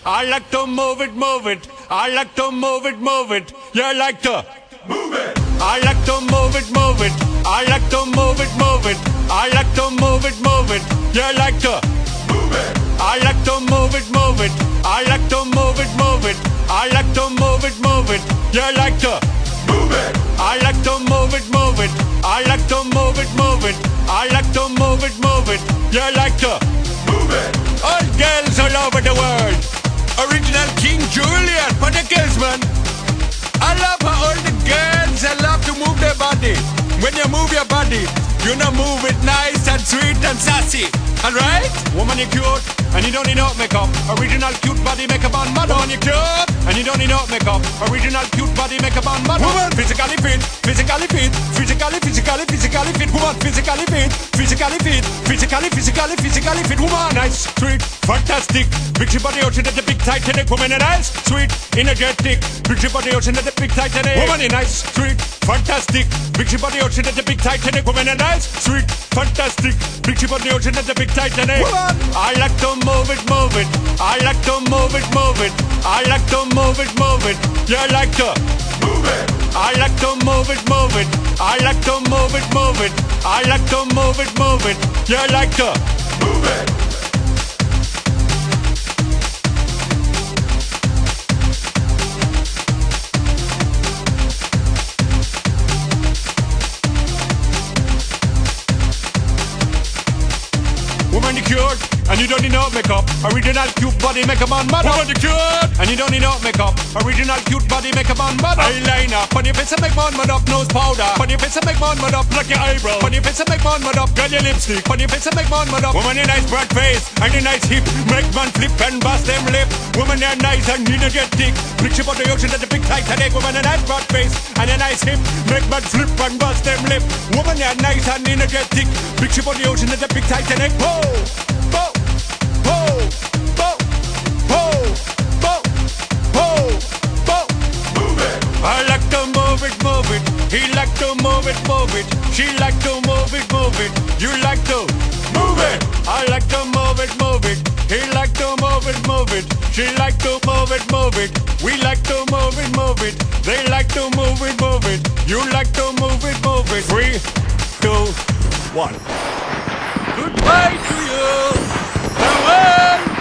I like to move it, move it. I like to move it, move it. You like to move it. I like to move it, move it. I like to move it, move it. I like to move it, move it. You like to move it. I like to move it, move it. I like to move it, move it. I like to move it, move it. You like to move it. I like to move it, move it. I like to move it, move it. I like to move it, move it. You like to move it. All girls all over the world. Original King Julian for the girls, man. I love how all the girls they love to move their body. When you move your body, you know move it nice and sweet and sassy. Alright? Woman, you cute, and you don't need no makeup. Original cute body makeup on model. Woman, you cute, and you don't need no makeup. Original cute body makeup on model. Woman, physically fit, physically fit, physically fit. Woman, physically fit, physically fit, physically fit. Woman, nice, sweet, fantastic. Big body ocean at the big Titanic. Woman, nice, sweet, energetic. Big body ocean at the big Titanic. Woman, nice, sweet, fantastic. Big body ocean at the big Titanic. Woman, nice, sweet, fantastic. Big body ocean at the big Titanic. Woman, I like to move it, move it. I like to move it, move it. I like to move it, move it. You like to move it. I like to move it, move it. I like to move it, move it. I like to move it, move it. You like to move it. Woman, you cute, and you don't need no makeup. Original cute body makeup on model. Woman, you cute, and you don't need no makeup. Original cute body makeup on model. Eyeliner, on your face and make man mud up. Nose powder, on your face and make man mud up. Pluck your eyebrow, on your face and make man mud up. Girl, your lipstick, on your face and make man mud up. Woman, you nice broad face, and you nice hip. Make man flip and bust them lip. Woman, you nice and energetic. Big ship on the ocean at the big Titanic. Woman, you nice broad face, and you nice hip. Make man flip and bust them lip. Woman, you nice and energetic. Big ship on the ocean at the big Titanic. Whoa! I like to move it, move it. He like to move it, move it. She like to move it, move it. You like to move it. I like to move it, move it. He like to move it, move it. She like to move it, move it. We like to move it, move it. They like to move it, move it. You like to move it, move it. 3, 2, 1. Goodbye to you. Farewell.